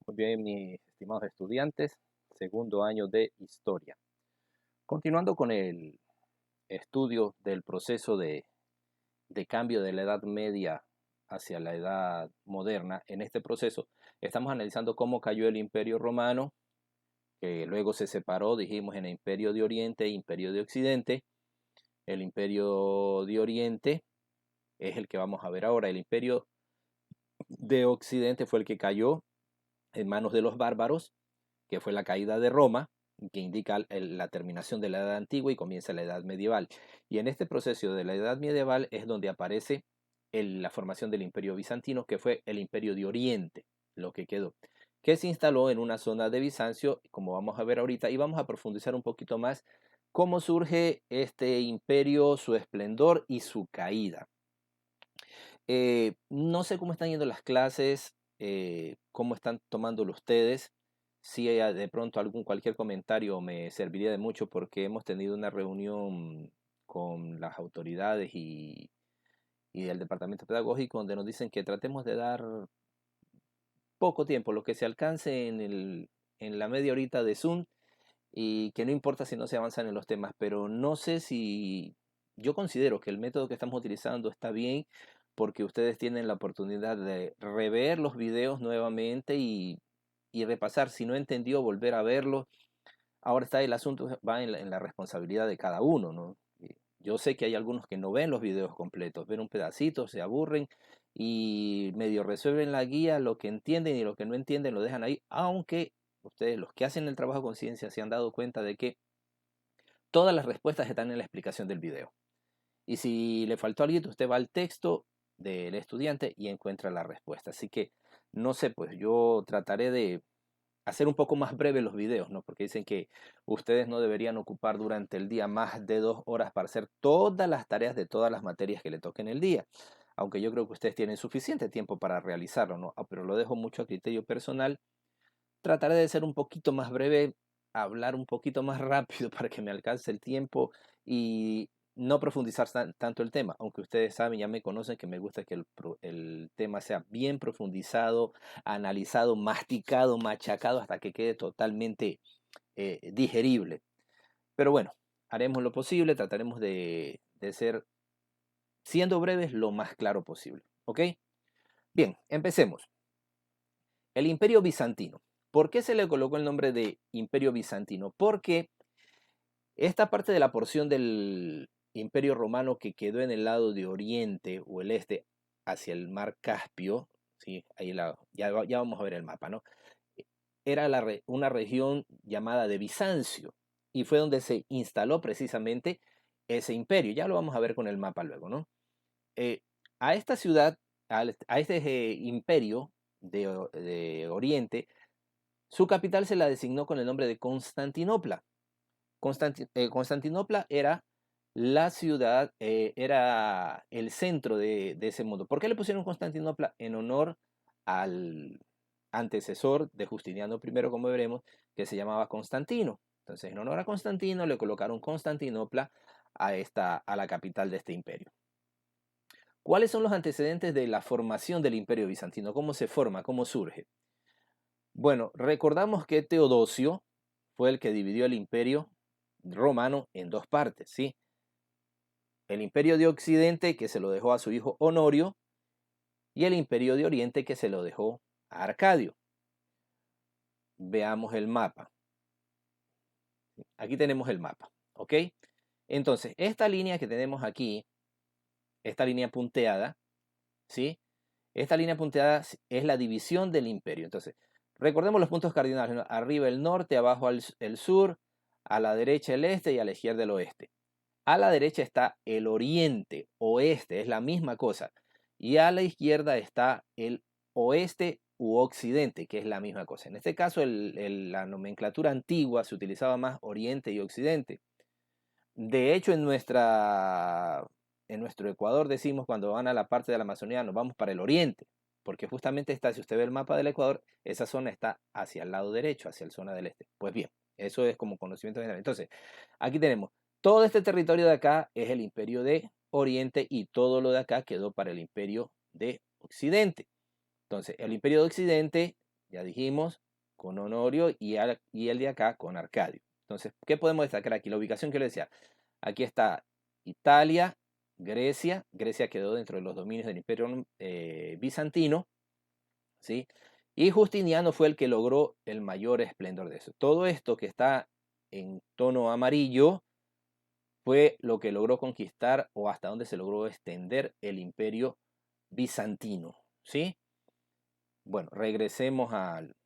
Muy bien, mis estimados estudiantes, segundo año de historia. Continuando con el estudio del proceso de cambio de la Edad Media hacia la Edad Moderna, en este proceso estamos analizando cómo cayó el Imperio Romano, que luego se separó, dijimos, en el Imperio de Oriente e Imperio de Occidente. El Imperio de Oriente es el que vamos a ver ahora. El Imperio de Occidente fue el que cayó en manos de los bárbaros, que fue la caída de Roma, que indica la terminación de la Edad Antigua y comienza la Edad Medieval. Y en este proceso de la Edad Medieval es donde aparece la formación del Imperio Bizantino, que fue el Imperio de Oriente, lo que quedó, que se instaló en una zona de Bizancio, como vamos a ver ahorita, y vamos a profundizar un poquito más cómo surge este imperio, su esplendor y su caída. No sé cómo están yendo las clases, cómo están tomándolo ustedes. Si hay de pronto cualquier comentario me serviría de mucho porque hemos tenido una reunión con las autoridades y del departamento pedagógico donde nos dicen que tratemos de dar poco tiempo, lo que se alcance en la media horita de Zoom y que no importa si no se avanzan en los temas, pero no sé si yo considero que el método que estamos utilizando está bien porque ustedes tienen la oportunidad de rever los videos nuevamente y repasar. Si no entendió, volver a verlo. Ahora está el asunto, va en la responsabilidad de cada uno, ¿no? Yo sé que hay algunos que no ven los videos completos, ven un pedacito, se aburren y medio resuelven la guía, lo que entienden y lo que no entienden lo dejan ahí, aunque ustedes, los que hacen el trabajo con conciencia, se han dado cuenta de que todas las respuestas están en la explicación del video. Y si le faltó algo, usted va al texto del estudiante y encuentra la respuesta. Así que, no sé, pues yo trataré de hacer un poco más breve los videos, ¿no? Porque dicen que ustedes no deberían ocupar durante el día más de 2 horas para hacer todas las tareas de todas las materias que le toquen el día. Aunque yo creo que ustedes tienen suficiente tiempo para realizarlo, ¿no? Pero lo dejo mucho a criterio personal. Trataré de ser un poquito más breve, hablar un poquito más rápido para que me alcance el tiempo y no profundizar tanto el tema, aunque ustedes saben, ya me conocen que me gusta que el tema sea bien profundizado, analizado, masticado, machacado hasta que quede totalmente digerible. Pero bueno, haremos lo posible, trataremos de ser, siendo breves, lo más claro posible. ¿Ok? Bien, empecemos. El Imperio Bizantino. ¿Por qué se le colocó el nombre de Imperio Bizantino? Porque esta parte de la porción del Imperio Romano que quedó en el lado de Oriente o el este hacia el mar Caspio, ¿sí? Ya vamos a ver el mapa, ¿no? Era una región llamada de Bizancio y fue donde se instaló precisamente ese imperio. Ya lo vamos a ver con el mapa luego, ¿no? Eh, a esta ciudad, a este imperio de Oriente, su capital se la designó con el nombre de Constantinopla. Constantinopla era la ciudad, era el centro de ese mundo. ¿Por qué le pusieron Constantinopla? En honor al antecesor de Justiniano I, como veremos, que se llamaba Constantino. Entonces, en honor a Constantino, le colocaron Constantinopla a la capital de este imperio. ¿Cuáles son los antecedentes de la formación del imperio bizantino? ¿Cómo se forma? ¿Cómo surge? Bueno, recordamos que Teodosio fue el que dividió el imperio romano en dos partes, ¿sí? El imperio de Occidente, que se lo dejó a su hijo Honorio, y el imperio de Oriente, que se lo dejó a Arcadio. Veamos el mapa. Aquí tenemos el mapa, ¿ok? Entonces, esta línea que tenemos aquí, esta línea punteada, ¿sí? Esta línea punteada es la división del imperio. Entonces, recordemos los puntos cardinales, ¿no? Arriba el norte, abajo el sur, a la derecha el este y a la izquierda el oeste. A la derecha está el oriente, oeste, es la misma cosa. Y a la izquierda está el oeste u occidente, que es la misma cosa. En este caso, la nomenclatura antigua se utilizaba más oriente y occidente. De hecho, en nuestro Ecuador decimos cuando van a la parte de la Amazonía, nos vamos para el oriente, porque justamente está, si usted ve el mapa del Ecuador, esa zona está hacia el lado derecho, hacia la zona del este. Pues bien, eso es como conocimiento general. Entonces, aquí tenemos, todo este territorio de acá es el imperio de Oriente y todo lo de acá quedó para el imperio de Occidente. Entonces, el imperio de Occidente ya dijimos, con Honorio y el de acá con Arcadio. Entonces, ¿qué podemos destacar aquí? La ubicación que le decía. Aquí está Italia, Grecia. Grecia quedó dentro de los dominios del Imperio bizantino, ¿sí? Y Justiniano fue el que logró el mayor esplendor de eso. Todo esto que está en tono amarillo fue lo que logró conquistar o hasta donde se logró extender el Imperio bizantino, ¿sí? Bueno, regresemos al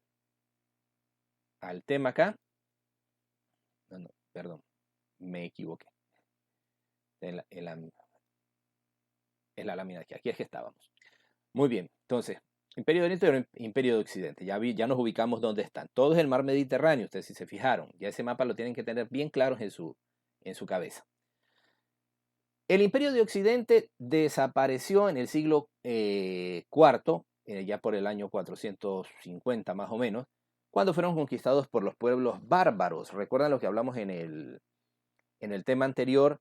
tema acá. No, no, perdón, me equivoqué. Es la lámina aquí es que estábamos. Muy bien, entonces, Imperio de Oriente y Imperio de Occidente. Ya nos ubicamos dónde están. Todo es el mar Mediterráneo, ustedes si se fijaron. Ya ese mapa lo tienen que tener bien claros en su cabeza. El Imperio de Occidente desapareció en el siglo IV, ya por el año 450 más o menos, cuando fueron conquistados por los pueblos bárbaros. ¿Recuerdan lo que hablamos en el tema anterior?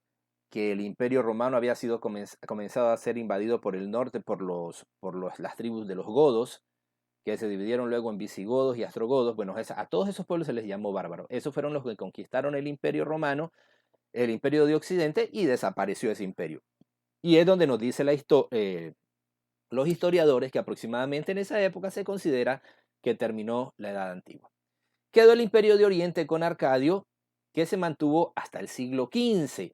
Que el Imperio Romano había sido comenzado a ser invadido por el norte por las tribus de los godos, que se dividieron luego en visigodos y astrogodos. Bueno, a todos esos pueblos se les llamó bárbaros. Esos fueron los que conquistaron el Imperio Romano, el Imperio de Occidente, y desapareció ese imperio. Y es donde nos dice los historiadores que aproximadamente en esa época se considera que terminó la Edad Antigua. Quedó el Imperio de Oriente con Arcadio, que se mantuvo hasta el siglo XV.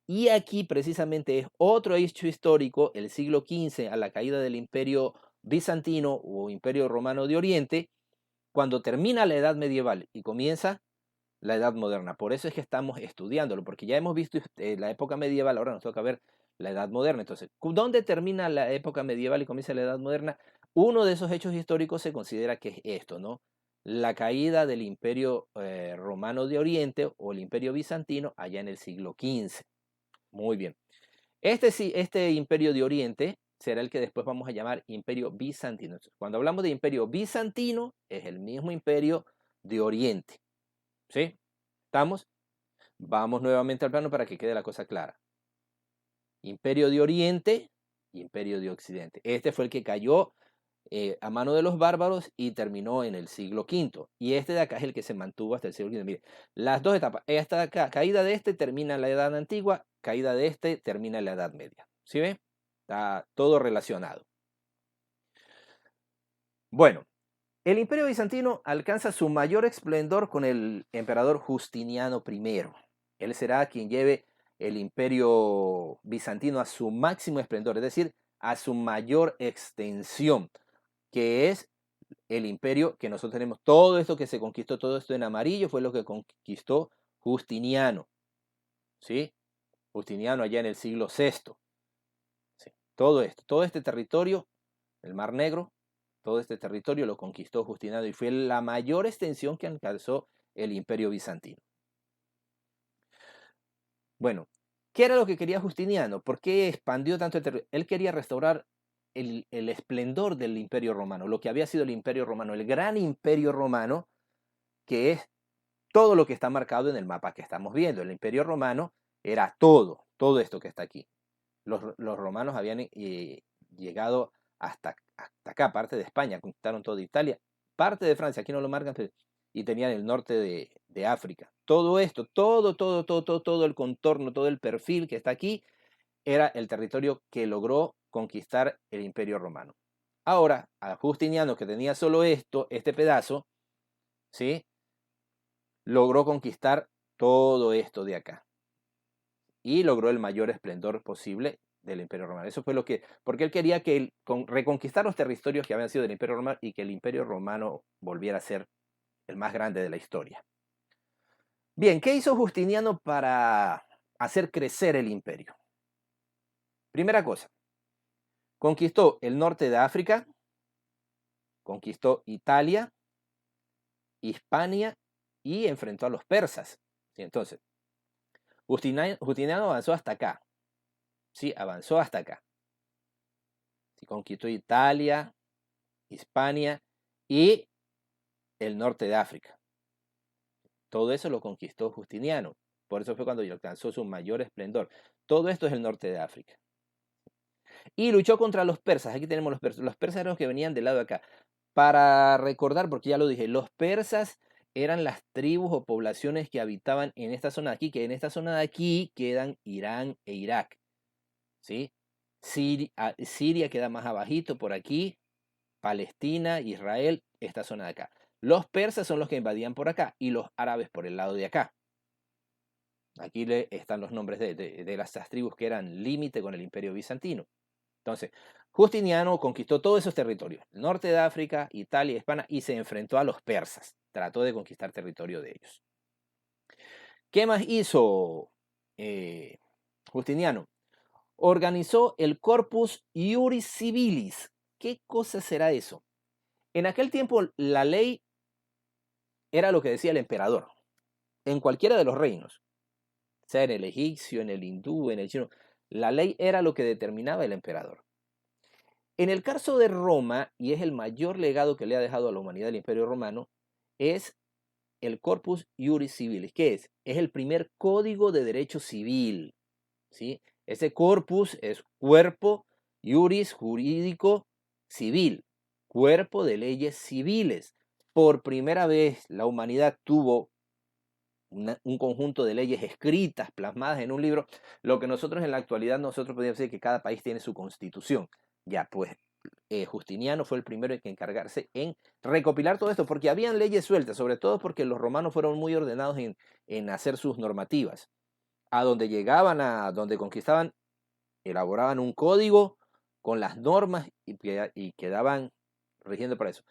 Y aquí precisamente es otro hecho histórico, el siglo XV, a la caída del Imperio Bizantino o Imperio Romano de Oriente, cuando termina la Edad Medieval y comienza la Edad Moderna. Por eso es que estamos estudiándolo, porque ya hemos visto la época medieval, ahora nos toca ver la Edad Moderna. Entonces, ¿dónde termina la época medieval y comienza la Edad Moderna? Uno de esos hechos históricos se considera que es esto, ¿no? La caída del Imperio Romano de Oriente o el Imperio Bizantino allá en el siglo XV. Muy bien. Este Imperio de Oriente será el que después vamos a llamar Imperio Bizantino. Cuando hablamos de Imperio Bizantino, es el mismo Imperio de Oriente. ¿Sí? ¿Estamos? Vamos nuevamente al plano para que quede la cosa clara. Imperio de Oriente, Imperio de Occidente. Este fue el que cayó a mano de los bárbaros y terminó en el siglo V. Y este de acá es el que se mantuvo hasta el siglo V. Mire, las dos etapas. Esta de acá, caída de este termina en la Edad Antigua, caída de este termina en la Edad Media. ¿Sí ve? Está todo relacionado. Bueno, el Imperio Bizantino alcanza su mayor esplendor con el emperador Justiniano I. Él será quien lleve el Imperio Bizantino a su máximo esplendor, es decir, a su mayor extensión, que es el imperio que nosotros tenemos. Todo esto que se conquistó, todo esto en amarillo, fue lo que conquistó Justiniano. ¿Sí? Justiniano allá en el siglo VI. ¿Sí? Todo esto, todo este territorio, el Mar Negro, todo este territorio lo conquistó Justiniano y fue la mayor extensión que alcanzó el Imperio Bizantino. Bueno, ¿qué era lo que quería Justiniano? ¿Por qué expandió tanto el territorio? Él quería restaurar el esplendor del Imperio Romano, lo que había sido el Imperio Romano, el gran Imperio Romano, que es todo lo que está marcado en el mapa que estamos viendo. El Imperio Romano era todo esto que está aquí. Los romanos habían llegado hasta acá, parte de España, conquistaron toda Italia, parte de Francia, aquí no lo marcan, y tenían el norte de África. Todo esto, todo el contorno, todo el perfil que está aquí, era el territorio que logró conquistar el Imperio Romano. Ahora, a Justiniano, que tenía solo este pedazo, ¿sí? Logró conquistar todo esto de acá. Y logró el mayor esplendor posible del Imperio Romano. Eso fue porque él quería reconquistar los territorios que habían sido del Imperio Romano y que el Imperio Romano volviera a ser el más grande de la historia. Bien, ¿qué hizo Justiniano para hacer crecer el imperio? Primera cosa, conquistó el norte de África, conquistó Italia, Hispania y enfrentó a los persas. ¿Sí? Entonces, Justiniano avanzó hasta acá. Sí, avanzó hasta acá. Sí, conquistó Italia, Hispania y el norte de África. Todo eso lo conquistó Justiniano. Por eso fue cuando alcanzó su mayor esplendor. Todo esto es el norte de África. Y luchó contra los persas. Aquí tenemos los persas. Los persas eran los que venían del lado de acá. Para recordar, porque ya lo dije, los persas eran las tribus o poblaciones que habitaban en esta zona de aquí, que en esta zona de aquí quedan Irán e Irak, ¿sí? Siria queda más abajito por aquí, Palestina, Israel, esta zona de acá. Los persas son los que invadían por acá y los árabes por el lado de acá. Aquí están los nombres de las tribus que eran límite con el imperio bizantino. Entonces, Justiniano conquistó todos esos territorios, el norte de África, Italia, España, y se enfrentó a los persas. Trató de conquistar territorio de ellos. ¿Qué más hizo Justiniano? Organizó el Corpus Iuris Civilis. ¿Qué cosa será eso? En aquel tiempo la ley era lo que decía el emperador, en cualquiera de los reinos, sea en el egipcio, en el hindú, en el chino, la ley era lo que determinaba el emperador. En el caso de Roma, y es el mayor legado que le ha dejado a la humanidad el Imperio Romano, es el Corpus Iuris Civilis. ¿Qué es? Es el primer código de derecho civil, ¿sí? Ese corpus es cuerpo, iuris, jurídico, civil, cuerpo de leyes civiles. Por primera vez la humanidad tuvo un conjunto de leyes escritas, plasmadas en un libro, lo que nosotros en la actualidad nosotros podríamos decir que cada país tiene su constitución. Ya, pues Justiniano fue el primero en encargarse en recopilar todo esto, porque habían leyes sueltas, sobre todo porque los romanos fueron muy ordenados en hacer sus normativas. A donde llegaban, a donde conquistaban, elaboraban un código con las normas y quedaban rigiendo para eso.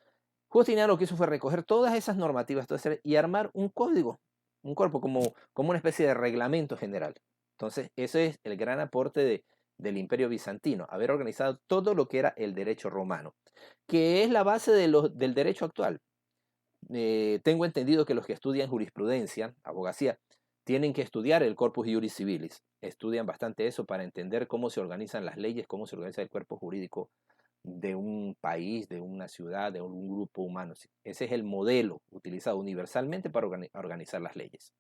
Justiniano lo que hizo fue recoger todas esas normativas y armar un código, un cuerpo, como una especie de reglamento general. Entonces, ese es el gran aporte del Imperio Bizantino, haber organizado todo lo que era el derecho romano, que es la base del derecho actual. Tengo entendido que los que estudian jurisprudencia, abogacía, tienen que estudiar el Corpus Iuris Civilis. Estudian bastante eso para entender cómo se organizan las leyes, cómo se organiza el cuerpo jurídico de un país, de una ciudad, de un grupo humano. Ese es el modelo utilizado universalmente para organizar las leyes.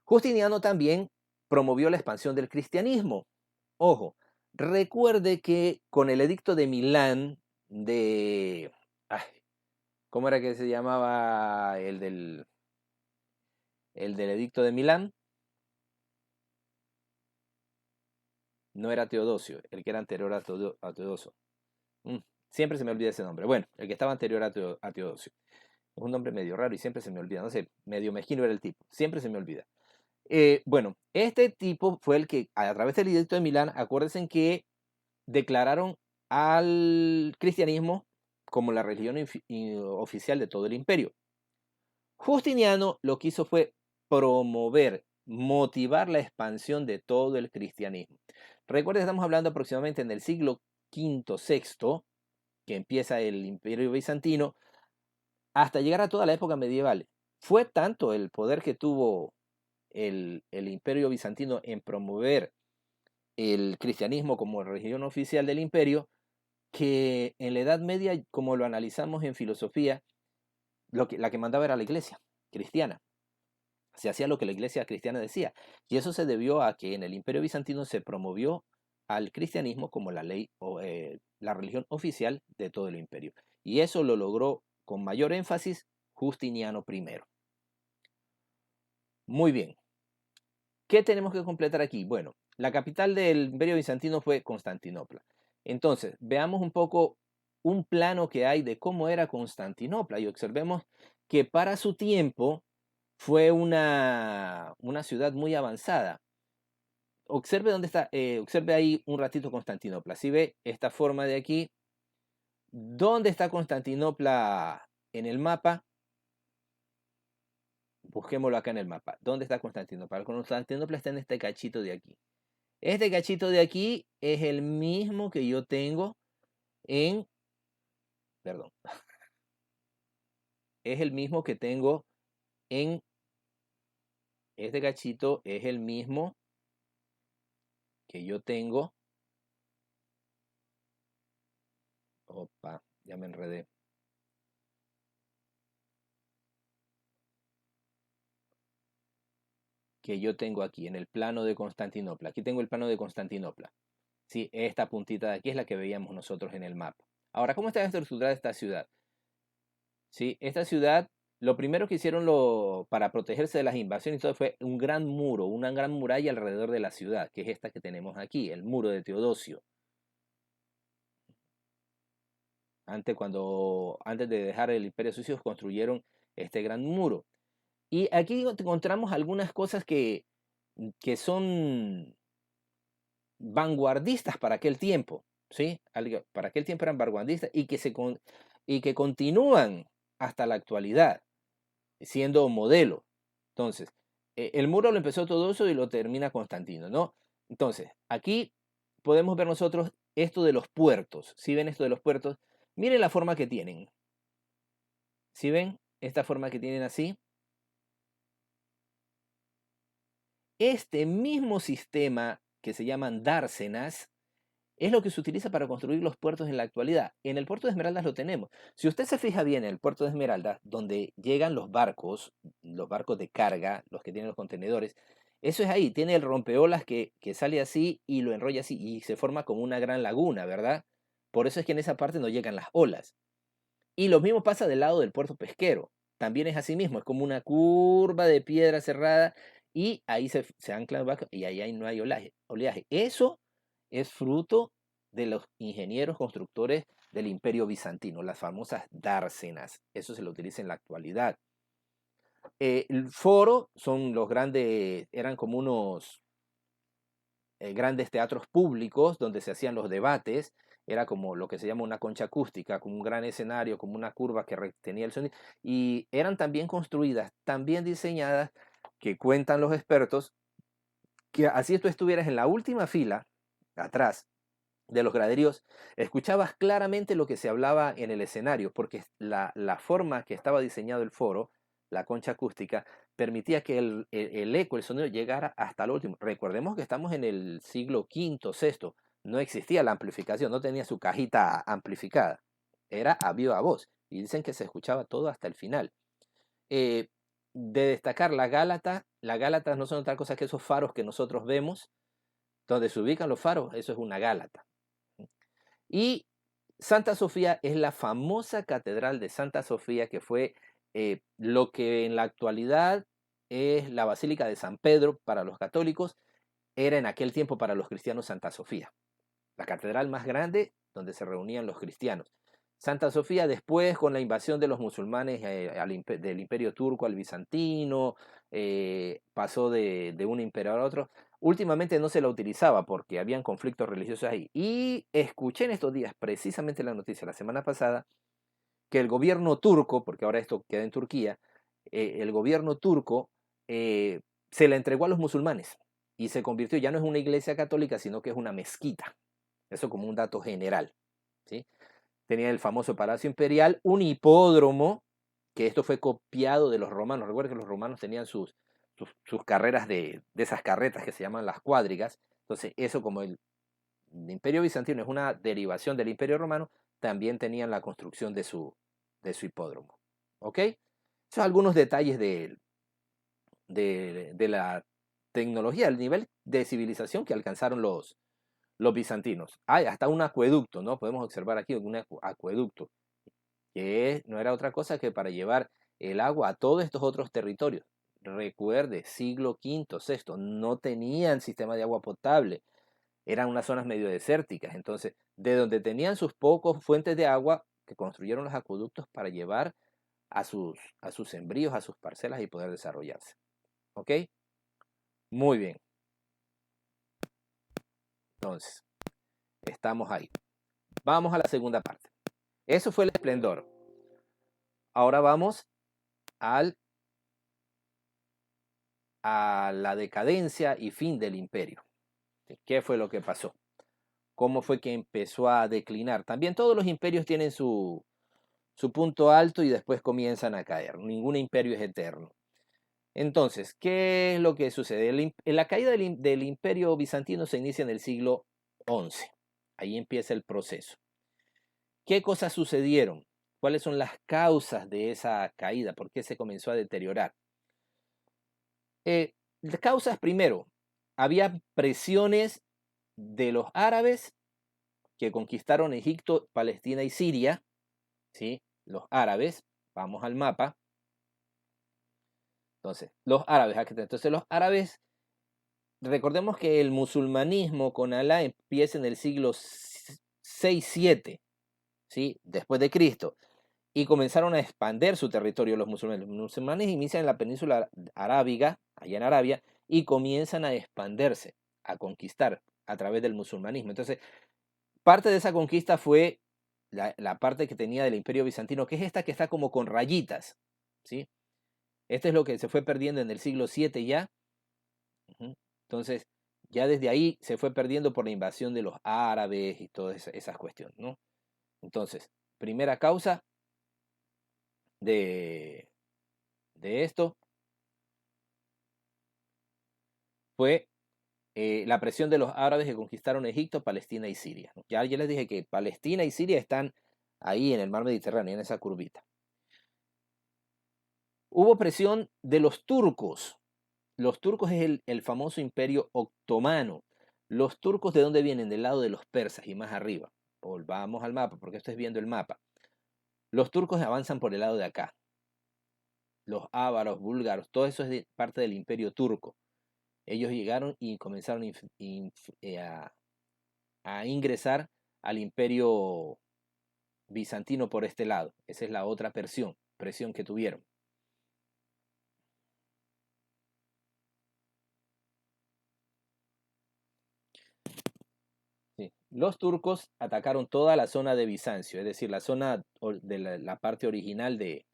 Justiniano también promovió la expansión del cristianismo. Ojo, recuerde que con el edicto de Milán de... Ay, ¿cómo era que se llamaba el del edicto de Milán? No era Teodosio, el que era anterior a Teodosio. Mm, siempre se me olvida ese nombre. Bueno, el que estaba anterior a Teodosio. Es un nombre medio raro y siempre se me olvida. No sé, medio mezquino era el tipo. Siempre se me olvida. Bueno, este tipo fue el que, a través del edicto de Milán, acuérdense que declararon al cristianismo como la religión oficial de todo el imperio. Justiniano lo que hizo fue promover, motivar la expansión de todo el cristianismo. Recuerden, estamos hablando aproximadamente en el siglo V, VI, que empieza el imperio bizantino, hasta llegar a toda la época medieval. Fue tanto el poder que tuvo el imperio bizantino en promover el cristianismo como religión oficial del imperio, que en la Edad Media, como lo analizamos en filosofía, la que mandaba era la iglesia cristiana. Se hacía lo que la iglesia cristiana decía. Y eso se debió a que en el imperio bizantino se promovió al cristianismo como la ley o la religión oficial de todo el imperio. Y eso lo logró con mayor énfasis Justiniano I. Muy bien. ¿Qué tenemos que completar aquí? Bueno, la capital del imperio bizantino fue Constantinopla. Entonces, veamos un poco un plano que hay de cómo era Constantinopla y observemos que para su tiempo fue una ciudad muy avanzada. Observe dónde está, observe ahí un ratito Constantinopla. Si ve esta forma de aquí, ¿dónde está Constantinopla en el mapa? Busquémoslo acá en el mapa. ¿Dónde está Constantinopla? Constantinopla está en este cachito de aquí. Este cachito de aquí es el mismo que yo tengo en, perdón, es el mismo que tengo en, este cachito es el mismo que yo tengo, opa, ya me enredé, que yo tengo aquí en el plano de Constantinopla. Aquí tengo el plano de Constantinopla. Sí, esta puntita de aquí es la que veíamos nosotros en el mapa. Ahora, ¿cómo está estructurada esta ciudad? ¿Sí? Esta ciudad, lo primero que hicieron para protegerse de las invasiones y todo fue un gran muro, una gran muralla alrededor de la ciudad, que es esta que tenemos aquí, el muro de Teodosio. Antes de dejar el Imperio Sucio, construyeron este gran muro. Y aquí encontramos algunas cosas que son vanguardistas para aquel tiempo, ¿sí? Para aquel tiempo eran vanguardistas y que continúan hasta la actualidad siendo modelo. Entonces, el muro lo empezó todo eso y lo termina Constantino, ¿no? Entonces, aquí podemos ver nosotros esto de los puertos. ¿Sí ven esto de los puertos? Miren la forma que tienen. ¿Sí ven esta forma que tienen así? Este mismo sistema que se llaman dársenas es lo que se utiliza para construir los puertos en la actualidad. En el puerto de Esmeraldas lo tenemos. Si usted se fija bien en el puerto de Esmeraldas, donde llegan los barcos de carga, los que tienen los contenedores, eso es ahí, tiene el rompeolas que sale así y lo enrolla así y se forma como una gran laguna, ¿verdad? Por eso es que en esa parte no llegan las olas. Y lo mismo pasa del lado del puerto pesquero. También es así mismo, es como una curva de piedra cerrada y ahí se ancla el barco y ahí no hay oleaje. Eso es fruto de los ingenieros constructores del Imperio Bizantino, las famosas dársenas. Eso se lo utiliza en la actualidad. El foro son los grandes, eran como unos grandes teatros públicos donde se hacían los debates. Era como lo que se llama una concha acústica, como un gran escenario, como una curva que tenía el sonido. Y eran también construidas, también diseñadas, que cuentan los expertos, que así tú estuvieras en la última fila, atrás de los graderíos, escuchabas claramente lo que se hablaba en el escenario, porque la forma que estaba diseñado el foro, la concha acústica, permitía que el eco, el sonido llegara hasta el último. Recordemos que estamos en el siglo V, VI, no existía la amplificación, no tenía su cajita amplificada, era a viva voz, y dicen que se escuchaba todo hasta el final. Eh, de destacar las gálatas no son otra cosa que esos faros que nosotros vemos, donde se ubican los faros, eso es una gálata. Y Santa Sofía es la famosa catedral de Santa Sofía, que fue lo que en la actualidad es la Basílica de San Pedro para los católicos, era en aquel tiempo para los cristianos Santa Sofía, la catedral más grande donde se reunían los cristianos. Santa Sofía después, con la invasión de los musulmanes del imperio turco al bizantino, pasó de un imperio a otro. Últimamente no se la utilizaba porque habían conflictos religiosos ahí. Y escuché en estos días, precisamente la noticia la semana pasada, que el gobierno turco, porque ahora esto queda en Turquía, el gobierno turco se la entregó a los musulmanes y se convirtió, ya no es una iglesia católica, sino que es una mezquita. Eso como un dato general, ¿sí? Tenía el famoso Palacio Imperial, un hipódromo, que esto fue copiado de los romanos. Recuerden que los romanos tenían sus carreras de esas carretas que se llaman las cuadrigas. Entonces, eso como el Imperio Bizantino es una derivación del Imperio Romano, también tenían la construcción de su hipódromo. ¿Ok? Son algunos detalles de la tecnología, el nivel de civilización que alcanzaron los bizantinos. Hay hasta un acueducto, ¿no? Podemos observar aquí un acueducto, que no era otra cosa que para llevar el agua a todos estos otros territorios. Recuerde, siglo V, VI, no tenían sistema de agua potable, eran unas zonas medio desérticas, entonces, de donde tenían sus pocos fuentes de agua, que construyeron los acueductos para llevar a sus sembríos, a sus parcelas y poder desarrollarse. ¿Ok? Muy bien, entonces, estamos ahí. Vamos a la segunda parte. Eso fue el esplendor. Ahora vamos al, a la decadencia y fin del imperio. ¿Qué fue lo que pasó? ¿Cómo fue que empezó a declinar? También todos los imperios tienen su punto alto y después comienzan a caer. Ningún imperio es eterno. Entonces, ¿qué es lo que sucede? La caída del imperio bizantino se inicia en el siglo XI. Ahí empieza el proceso. ¿Qué cosas sucedieron? ¿Cuáles son las causas de esa caída? ¿Por qué se comenzó a deteriorar? Las causas, primero, había presiones de los árabes que conquistaron Egipto, Palestina y Siria, ¿sí? Los árabes, vamos al mapa. Entonces, los árabes, recordemos que el musulmanismo con Alá empieza en el siglo 6-7, ¿sí? Después de Cristo, y comenzaron a expandir su territorio los musulmanes. Los musulmanes inician en la península arábiga, allá en Arabia, y comienzan a expandirse, a conquistar a través del musulmanismo. Entonces, parte de esa conquista fue la parte que tenía del Imperio Bizantino, que es esta que está como con rayitas, ¿sí? Este es lo que se fue perdiendo en el siglo 7 ya. Entonces, ya desde ahí se fue perdiendo por la invasión de los árabes y todas esas cuestiones, ¿no? Entonces, primera causa de esto fue la presión de los árabes que conquistaron Egipto, Palestina y Siria, ¿no? Ya les dije que Palestina y Siria están ahí en el mar Mediterráneo, en esa curvita. Hubo presión de los turcos. Los turcos es el famoso imperio otomano. Los turcos, ¿de dónde vienen? Del lado de los persas y más arriba. Volvamos al mapa, porque estoy viendo el mapa. Los turcos avanzan por el lado de acá. Los ávaros, búlgaros, todo eso es parte del imperio turco. Ellos llegaron y comenzaron a ingresar al imperio bizantino por este lado. Esa es la otra presión que tuvieron. Sí. Los turcos atacaron toda la zona de Bizancio, es decir, la zona de la parte original de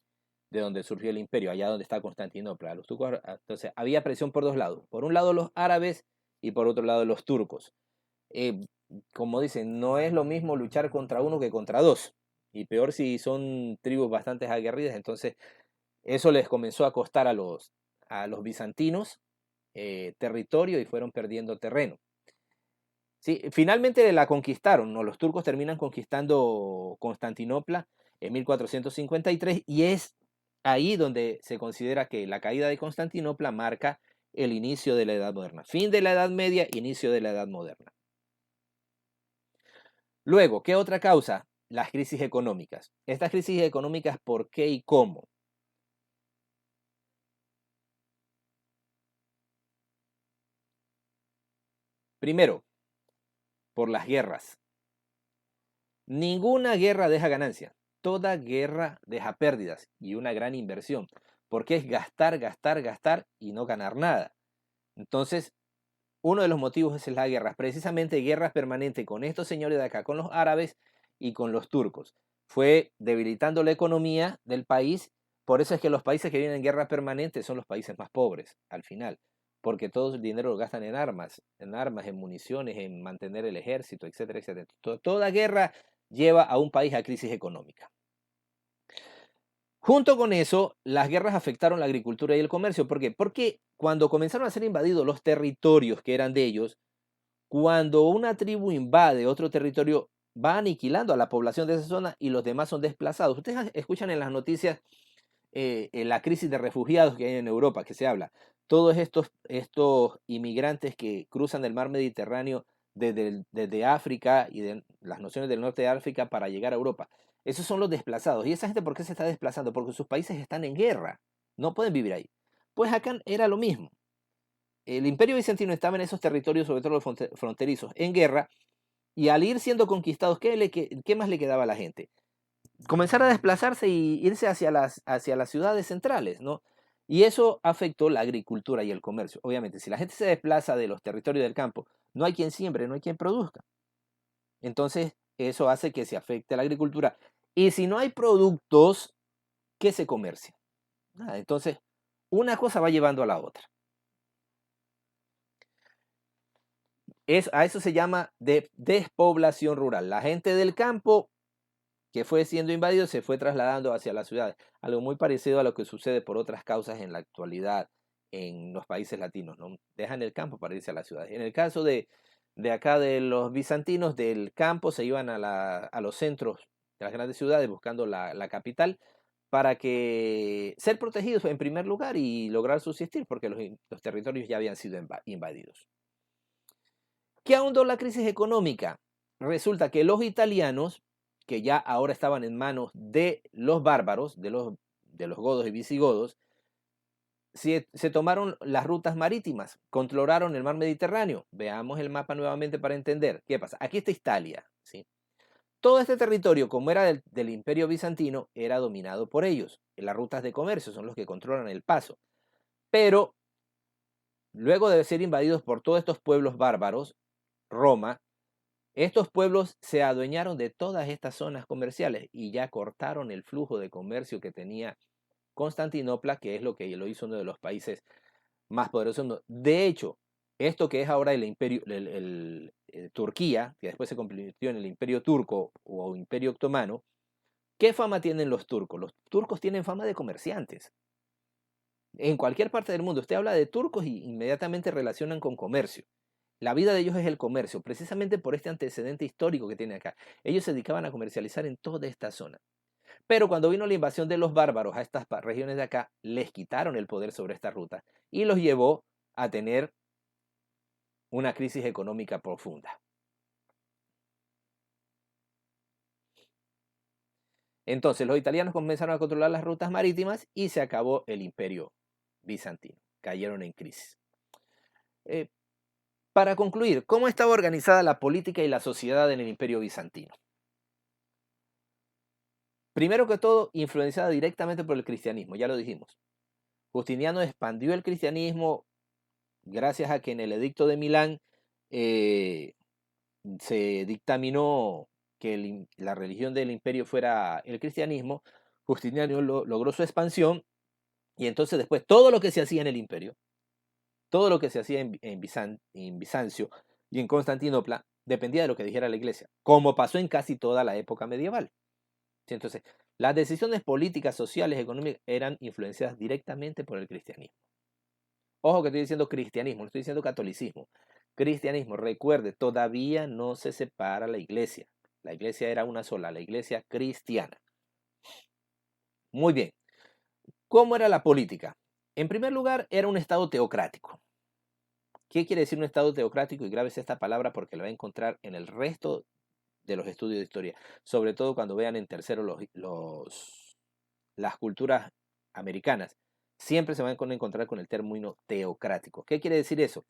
donde surgió el imperio, allá donde está Constantinopla. Los turcos, entonces, había presión por dos lados. Por un lado los árabes y por otro lado los turcos. Eh, Como dicen, no es lo mismo luchar contra uno que contra dos. Y peor si son tribus bastante aguerridas. Entonces, eso les comenzó a costar a los bizantinos territorio y fueron perdiendo terreno. Sí, finalmente la conquistaron, ¿no? Los turcos terminan conquistando Constantinopla en 1453 y es ahí donde se considera que la caída de Constantinopla marca el inicio de la Edad Moderna. Fin de la Edad Media, inicio de la Edad Moderna. Luego, ¿qué otra causa? Las crisis económicas. Estas crisis económicas, ¿por qué y cómo? Primero, por las guerras. Ninguna guerra deja ganancia. Toda guerra deja pérdidas y una gran inversión, porque es gastar, gastar, gastar y no ganar nada. Entonces, uno de los motivos es la guerra, precisamente guerras permanentes con estos señores de acá, con los árabes y con los turcos. Fue debilitando la economía del país, por eso es que los países que vienen en guerra permanente son los países más pobres, al final, porque todo el dinero lo gastan en armas, en municiones, en mantener el ejército, etcétera, etcétera. Toda guerra lleva a un país a crisis económica. Junto con eso, las guerras afectaron la agricultura y el comercio. ¿Por qué? Porque cuando comenzaron a ser invadidos los territorios que eran de ellos, cuando una tribu invade otro territorio, va aniquilando a la población de esa zona y los demás son desplazados. Ustedes escuchan en las noticias la crisis de refugiados que hay en Europa, que se habla. Todos estos inmigrantes que cruzan el mar Mediterráneo desde África y de las naciones del norte de África para llegar a Europa. Esos son los desplazados. ¿Y esa gente por qué se está desplazando? Porque sus países están en guerra. No pueden vivir ahí. Pues acá era lo mismo. El imperio bizantino estaba en esos territorios, sobre todo los fronterizos, en guerra, y al ir siendo conquistados, ¿qué más le quedaba a la gente? Comenzar a desplazarse y irse hacia las ciudades centrales, ¿no? Y eso afectó la agricultura y el comercio. Obviamente, si la gente se desplaza de los territorios del campo, no hay quien siembre, no hay quien produzca. Entonces, eso hace que se afecte la agricultura. Y si no hay productos, ¿qué se comercia? Nada. Entonces, una cosa va llevando a la otra. A eso se llama despoblación rural. La gente del campo que fue siendo invadido se fue trasladando hacia las ciudades. Algo muy parecido a lo que sucede por otras causas en la actualidad en los países latinos, ¿no? Dejan el campo para irse a las ciudades. En el caso de acá de los bizantinos, del campo se iban a los centros de las grandes ciudades buscando la capital para que ser protegidos en primer lugar y lograr subsistir porque los territorios ya habían sido invadidos. ¿Qué ahondó la crisis económica? resulta que los italianos, que ya ahora estaban en manos de los bárbaros, de los godos y visigodos, se tomaron las rutas marítimas, controlaron el mar Mediterráneo. Veamos el mapa nuevamente para entender. ¿Qué pasa? Aquí está Italia, ¿sí? Todo este territorio, como era del Imperio Bizantino, era dominado por ellos. Las rutas de comercio son los que controlan el paso. Pero luego de ser invadidos por todos estos pueblos bárbaros, Roma, estos pueblos se adueñaron de todas estas zonas comerciales y ya cortaron el flujo de comercio que tenía Constantinopla, que es lo que lo hizo uno de los países más poderosos. De hecho, esto que es ahora el imperio, Turquía, que después se convirtió en el imperio turco o imperio otomano, ¿qué fama tienen los turcos? Los turcos tienen fama de comerciantes. En cualquier parte del mundo, usted habla de turcos y inmediatamente relacionan con comercio. La vida de ellos es el comercio, precisamente por este antecedente histórico que tiene acá. Ellos se dedicaban a comercializar en toda esta zona. Pero cuando vino la invasión de los bárbaros a estas regiones de acá, les quitaron el poder sobre esta ruta y los llevó a tener una crisis económica profunda. Entonces los italianos comenzaron a controlar las rutas marítimas y se acabó el imperio bizantino. Cayeron en crisis. Para concluir, ¿cómo estaba organizada la política y la sociedad en el imperio bizantino? Primero que todo, influenciada directamente por el cristianismo, ya lo dijimos. Justiniano expandió el cristianismo gracias a que en el edicto de Milán se dictaminó que la religión del imperio fuera el cristianismo. Justiniano logró su expansión y entonces después todo lo que se hacía en el imperio, todo lo que se hacía en Bizancio y en Constantinopla dependía de lo que dijera la iglesia, como pasó en casi toda la época medieval. ¿Sí? Entonces, las decisiones políticas, sociales, económicas eran influenciadas directamente por el cristianismo. Ojo que estoy diciendo cristianismo, no estoy diciendo catolicismo. Cristianismo, recuerde, todavía no se separa la iglesia. La iglesia era una sola, la iglesia cristiana. Muy bien. ¿Cómo era la política? En primer lugar, era un estado teocrático. ¿Qué quiere decir un estado teocrático? Y grábese esta palabra porque la va a encontrar en el resto de los estudios de historia. Sobre todo cuando vean en tercero las culturas americanas. Siempre se van a encontrar con el término teocrático. ¿Qué quiere decir eso?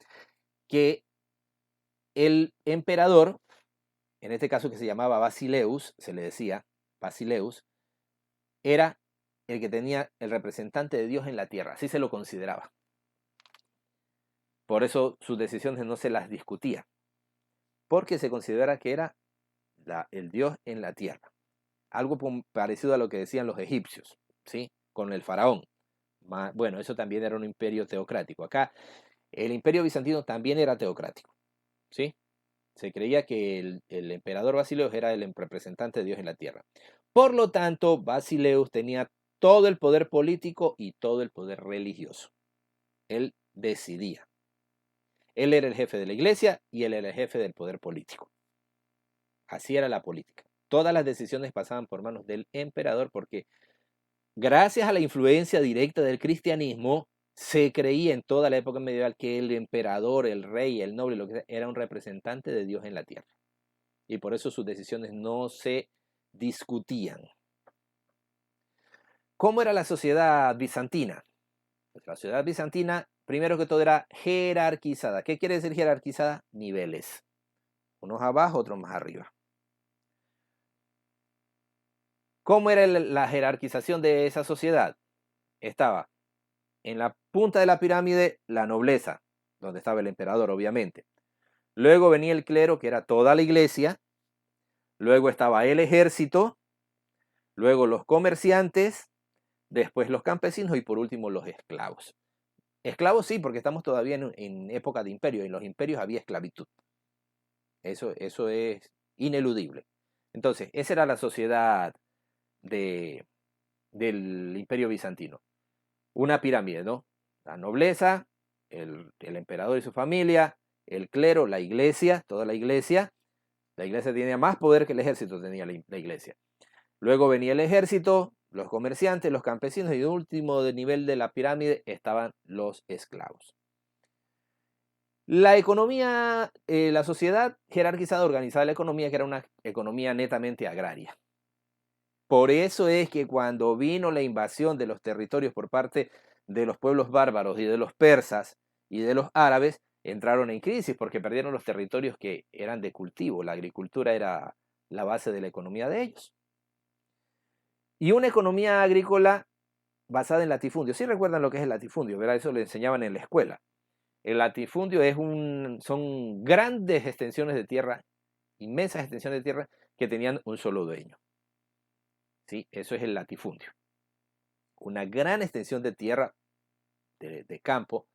Que el emperador, en este caso que se llamaba Basileus, se le decía Basileus, era el que tenía el representante de Dios en la tierra, así se lo consideraba. Por eso sus decisiones no se las discutía, porque se considera que era el Dios en la tierra. Algo parecido a lo que decían los egipcios, ¿sí? Con el faraón. Bueno, eso también era un imperio teocrático. Acá el imperio bizantino también era teocrático, ¿sí? Se creía que el emperador Basileus era el representante de Dios en la tierra. Por lo tanto, Basileus tenía todo el poder político y todo el poder religioso. Él decidía. Él era el jefe de la iglesia y él era el jefe del poder político. Así era la política. Todas las decisiones pasaban por manos del emperador porque gracias a la influencia directa del cristianismo, se creía en toda la época medieval que el emperador, el rey, el noble, lo que sea, era un representante de Dios en la tierra. Y por eso sus decisiones no se discutían. ¿Cómo era la sociedad bizantina? Pues la sociedad bizantina, primero que todo, era jerarquizada. ¿Qué quiere decir jerarquizada? Niveles. Unos abajo, otros más arriba. ¿Cómo era la jerarquización de esa sociedad? Estaba en la punta de la pirámide la nobleza, donde estaba el emperador, obviamente. Luego venía el clero, que era toda la iglesia. Luego estaba el ejército. Luego los comerciantes. Después los campesinos y por último los esclavos. Esclavos sí, porque estamos todavía en época de imperio. En los imperios había esclavitud. Eso es ineludible. Entonces, esa era la sociedad del imperio bizantino. Una pirámide, ¿no? La nobleza, el emperador y su familia, el clero, la iglesia, toda la iglesia. La iglesia tenía más poder que el ejército tenía la iglesia. Luego venía el ejército, los comerciantes, los campesinos y el último nivel de la pirámide estaban los esclavos. La economía, la sociedad jerarquizada organizaba la economía, que era una economía netamente agraria. Por eso es que cuando vino la invasión de los territorios por parte de los pueblos bárbaros y de los persas y de los árabes, entraron en crisis porque perdieron los territorios que eran de cultivo. La agricultura era la base de la economía de ellos. Y una economía agrícola basada en latifundio. ¿Sí recuerdan lo que es el latifundio? ¿Verdad? Eso lo enseñaban en la escuela. El latifundio son grandes extensiones de tierra, inmensas extensiones de tierra que tenían un solo dueño. ¿Sí? Eso es el latifundio. Una gran extensión de tierra, de campo,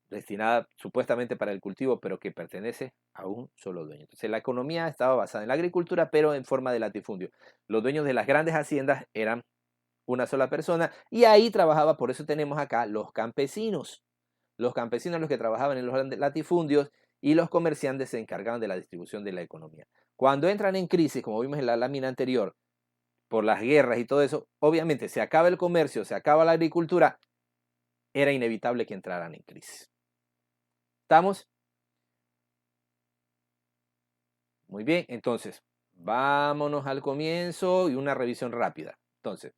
destinada supuestamente para el cultivo, pero que pertenece a un solo dueño. Entonces la economía estaba basada en la agricultura, pero en forma de latifundio. Los dueños de las grandes haciendas eran una sola persona y ahí trabajaba, por eso tenemos acá los campesinos. Los campesinos los que trabajaban en los latifundios y los comerciantes se encargaban de la distribución de la economía. Cuando entran en crisis, como vimos en la lámina anterior, por las guerras y todo eso, obviamente se acaba el comercio, se acaba la agricultura, era inevitable que entraran en crisis. ¿Estamos? Muy bien, entonces, vámonos al comienzo y una revisión rápida. Entonces,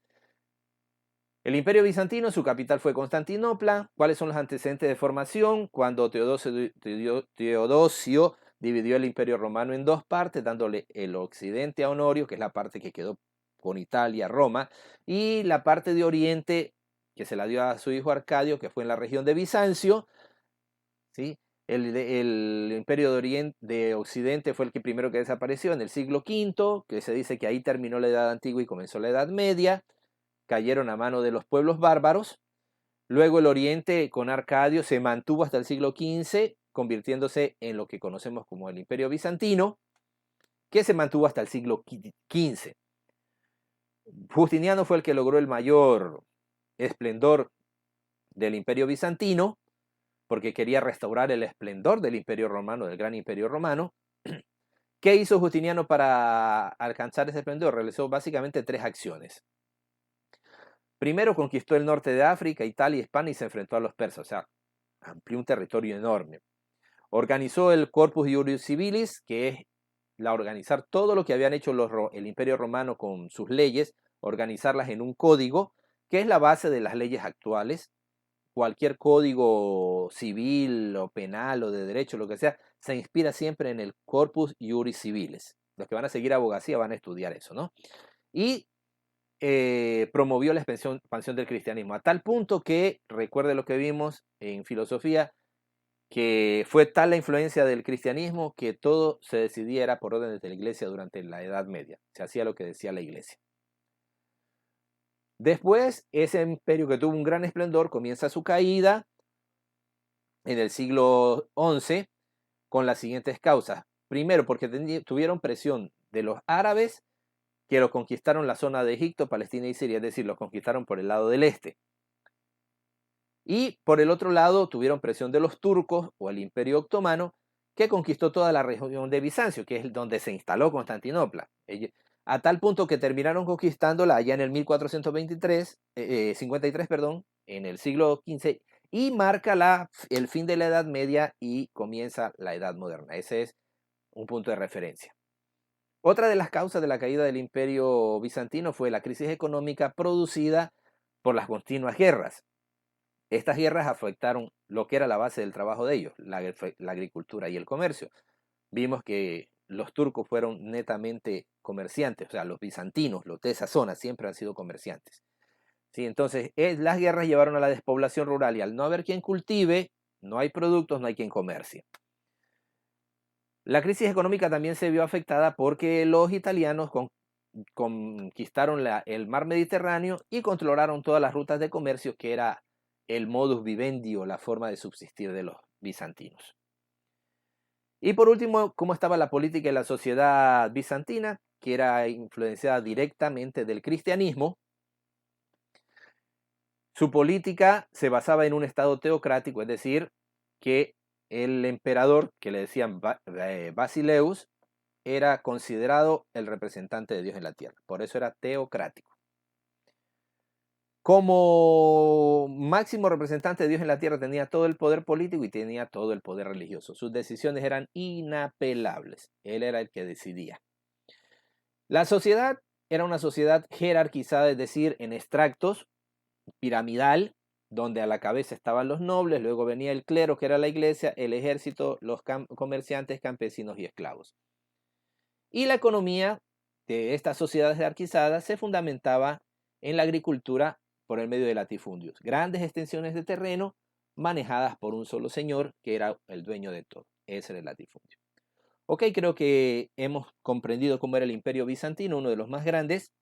el Imperio Bizantino, su capital fue Constantinopla. ¿Cuáles son los antecedentes de formación? Cuando Teodosio dividió el Imperio Romano en dos partes, dándole el occidente a Honorio, que es la parte que quedó con Italia, Roma, y la parte de oriente, que se la dio a su hijo Arcadio, que fue en la región de Bizancio, ¿sí? El Imperio de Occidente fue el que primero que desapareció en el siglo V, que se dice que ahí terminó la Edad Antigua y comenzó la Edad Media. Cayeron a mano de los pueblos bárbaros. Luego el Oriente con Arcadio se mantuvo hasta el siglo XV, convirtiéndose en lo que conocemos como el Imperio Bizantino, que se mantuvo hasta el siglo XV. Justiniano fue el que logró el mayor esplendor del Imperio Bizantino, porque quería restaurar el esplendor del Imperio Romano, del Gran Imperio Romano. ¿Qué hizo Justiniano para alcanzar ese esplendor? Realizó básicamente tres acciones. Primero conquistó el norte de África, Italia, España y se enfrentó a los persas, o sea, amplió un territorio enorme. Organizó el Corpus Iuris Civilis, que es organizar todo lo que habían hecho el Imperio Romano con sus leyes, organizarlas en un código, que es la base de las leyes actuales. Cualquier código civil o penal o de derecho, lo que sea, se inspira siempre en el Corpus Iuris Civilis. Los que van a seguir abogacía van a estudiar eso, ¿no? Y promovió la expansión del cristianismo, a tal punto que, recuerde lo que vimos en filosofía, que fue tal la influencia del cristianismo que todo se decidía era por orden de la iglesia durante la Edad Media. Se hacía lo que decía la iglesia. Después, ese imperio que tuvo un gran esplendor comienza su caída en el siglo XI con las siguientes causas. Primero, porque tuvieron presión de los árabes que los conquistaron la zona de Egipto, Palestina y Siria, es decir, los conquistaron por el lado del este. Y por el otro lado tuvieron presión de los turcos o el Imperio Otomano, que conquistó toda la región de Bizancio, que es donde se instaló Constantinopla. A tal punto que terminaron conquistándola allá en el 1423, 53, perdón, en el siglo XV, y marca el fin de la Edad Media y comienza la Edad Moderna. Ese es un punto de referencia. Otra de las causas de la caída del Imperio Bizantino fue la crisis económica producida por las continuas guerras. Estas guerras afectaron lo que era la base del trabajo de ellos, la agricultura y el comercio. Vimos que los turcos fueron netamente comerciantes, o sea, los bizantinos, los de esa zona, siempre han sido comerciantes. ¿Sí? Entonces, las guerras llevaron a la despoblación rural y al no haber quien cultive, no hay productos, no hay quien comercie. La crisis económica también se vio afectada porque los italianos conquistaron el mar Mediterráneo y controlaron todas las rutas de comercio, que era el modus vivendi o la forma de subsistir de los bizantinos. Y por último, cómo estaba la política y la sociedad bizantina, que era influenciada directamente del cristianismo. Su política se basaba en un estado teocrático, es decir, que el emperador, que le decían Basileus, era considerado el representante de Dios en la tierra. Por eso era teocrático. Como máximo representante de Dios en la tierra tenía todo el poder político y tenía todo el poder religioso. Sus decisiones eran inapelables. Él era el que decidía. La sociedad era una sociedad jerarquizada, es decir, en extractos, piramidal, donde a la cabeza estaban los nobles, luego venía el clero, que era la iglesia, el ejército, los comerciantes, campesinos y esclavos. Y la economía de esta sociedad jerarquizada se fundamentaba en la agricultura por el medio de latifundios, grandes extensiones de terreno manejadas por un solo señor que era el dueño de todo. Ese era el latifundio. Ok, creo que hemos comprendido cómo era el Imperio Bizantino, uno de los más grandes.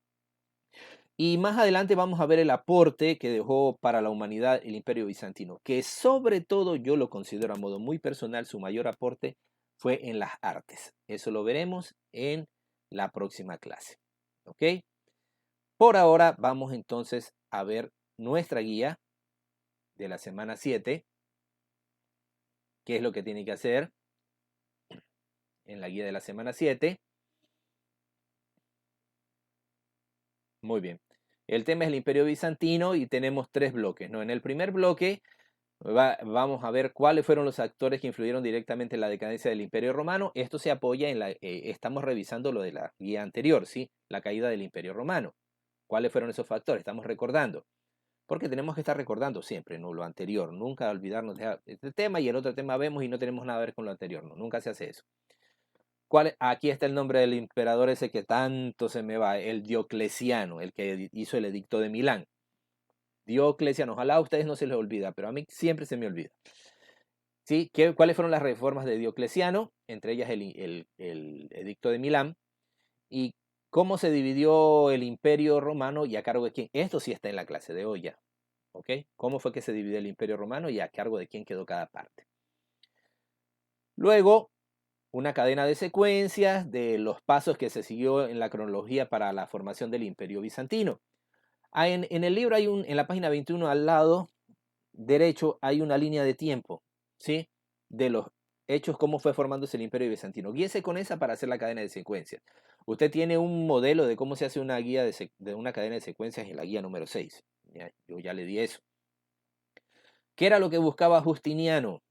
Y más adelante vamos a ver el aporte que dejó para la humanidad el Imperio Bizantino, que sobre todo yo lo considero a modo muy personal, su mayor aporte fue en las artes. Eso lo veremos en la próxima clase. ¿Ok? Por ahora vamos entonces a ver nuestra guía de la semana 7. ¿Qué es lo que tiene que hacer en la guía de la semana 7? Muy bien. El tema es el Imperio Bizantino y tenemos 3 bloques, ¿no? En el primer bloque vamos a ver cuáles fueron los actores que influyeron directamente en la decadencia del Imperio Romano. Esto se apoya en estamos revisando lo de la guía anterior, ¿sí? La caída del Imperio Romano. ¿Cuáles fueron esos factores? Estamos recordando. Porque tenemos que estar recordando siempre, ¿no? Lo anterior. Nunca olvidarnos de este tema y el otro tema vemos y no tenemos nada que ver con lo anterior, ¿no? Nunca se hace eso. Aquí está el nombre del emperador ese que tanto se me va, el Diocleciano, el que hizo el edicto de Milán. Diocleciano, ojalá a ustedes no se les olvida, pero a mí siempre se me olvida. ¿Sí? ¿Cuáles fueron las reformas de Diocleciano? Entre ellas el edicto de Milán. ¿Y cómo se dividió el imperio romano y a cargo de quién? Esto sí está en la clase de hoy ya. ¿Ok? ¿Cómo fue que se dividió el imperio romano y a cargo de quién quedó cada parte? Luego, una cadena de secuencias de los pasos que se siguió en la cronología para la formación del Imperio Bizantino. En el libro en la página 21 al lado derecho hay una línea de tiempo, ¿sí? De los hechos, cómo fue formándose el Imperio Bizantino. Guíese con esa para hacer la cadena de secuencias. Usted tiene un modelo de cómo se hace una guía de una cadena de secuencias en la guía número 6. Yo ya le di eso. ¿Qué era lo que buscaba Justiniano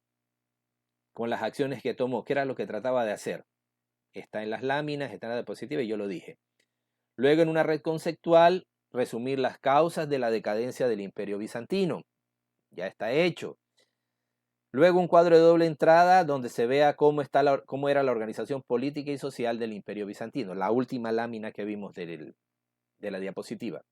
con las acciones que tomó? ¿Qué era lo que trataba de hacer? Está en las láminas, está en la diapositiva y yo lo dije. Luego, en una red conceptual, resumir las causas de la decadencia del Imperio Bizantino. Ya está hecho. Luego, un cuadro de doble entrada donde se vea cómo era la organización política y social del Imperio Bizantino. La última lámina que vimos de la diapositiva.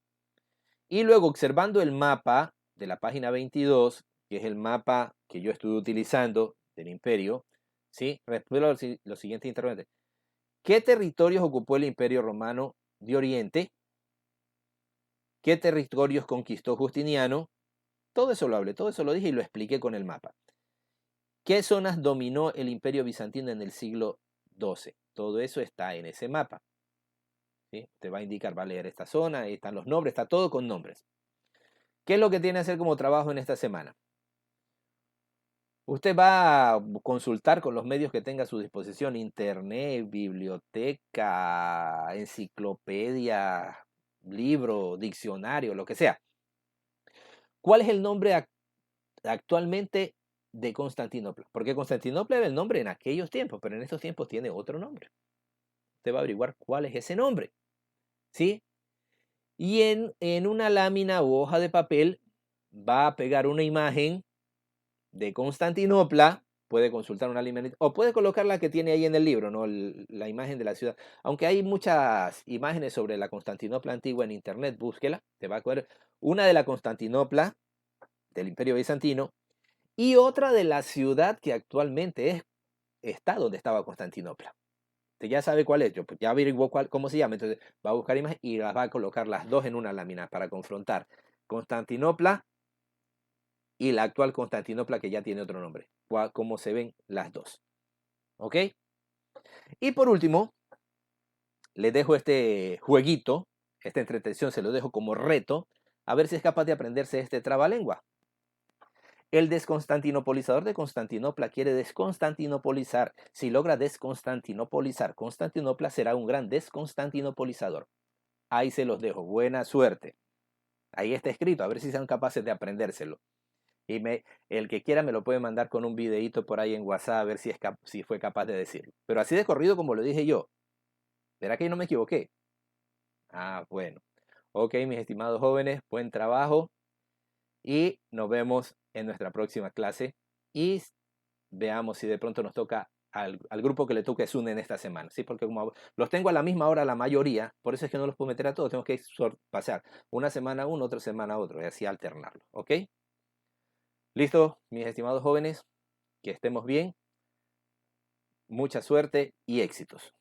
Y luego, observando el mapa de la página 22, que es el mapa que yo estuve utilizando del Imperio, ¿sí? Respondo los siguientes interrogantes. ¿Qué territorios ocupó el Imperio Romano de Oriente? ¿Qué territorios conquistó Justiniano? Todo eso lo hablé, todo eso lo dije y lo expliqué con el mapa. ¿Qué zonas dominó el Imperio Bizantino en el siglo XII? Todo eso está en ese mapa. ¿Sí? Te va a indicar, va a leer esta zona, ahí están los nombres, está todo con nombres. ¿Qué es lo que tiene que hacer como trabajo en esta semana? Usted va a consultar con los medios que tenga a su disposición, internet, biblioteca, enciclopedia, libro, diccionario, lo que sea. ¿Cuál es el nombre actualmente de Constantinopla? Porque Constantinopla era el nombre en aquellos tiempos, pero en estos tiempos tiene otro nombre. Usted va a averiguar cuál es ese nombre. ¿Sí? Y en una lámina u hoja de papel va a pegar una imagen de Constantinopla. Puede consultar una imagen o puede colocar la que tiene ahí en el libro, ¿no? La imagen de la ciudad. Aunque hay muchas imágenes sobre la Constantinopla antigua en internet, búsquela. Te va a coger una de la Constantinopla del Imperio Bizantino y otra de la ciudad que actualmente está donde estaba Constantinopla. Usted ya sabe cuál es, ya averiguó cómo se llama, entonces va a buscar imágenes y las va a colocar las dos en una lámina para confrontar Constantinopla y la actual Constantinopla que ya tiene otro nombre, cómo se ven las dos. ¿Ok? Y por último, les dejo este jueguito, esta entretención, se lo dejo como reto, a ver si es capaz de aprenderse este trabalengua. El desconstantinopolizador de Constantinopla quiere desconstantinopolizar. Si logra desconstantinopolizar Constantinopla, será un gran desconstantinopolizador. Ahí se los dejo. Buena suerte. Ahí está escrito, a ver si sean capaces de aprendérselo. Y el que quiera me lo puede mandar con un videito por ahí en WhatsApp a ver si fue capaz de decirlo. Pero así de corrido como lo dije yo. ¿Verá que yo no me equivoqué? Ah, bueno. Ok, mis estimados jóvenes, buen trabajo y nos vemos en nuestra próxima clase y veamos si de pronto nos toca al grupo que le toque Zoom en esta semana, ¿sí? Porque como los tengo a la misma hora la mayoría, por eso es que no los puedo meter a todos, tengo que pasar una semana uno, otra semana otro y así alternarlo, ¿ok? Listo, mis estimados jóvenes, que estemos bien, mucha suerte y éxitos.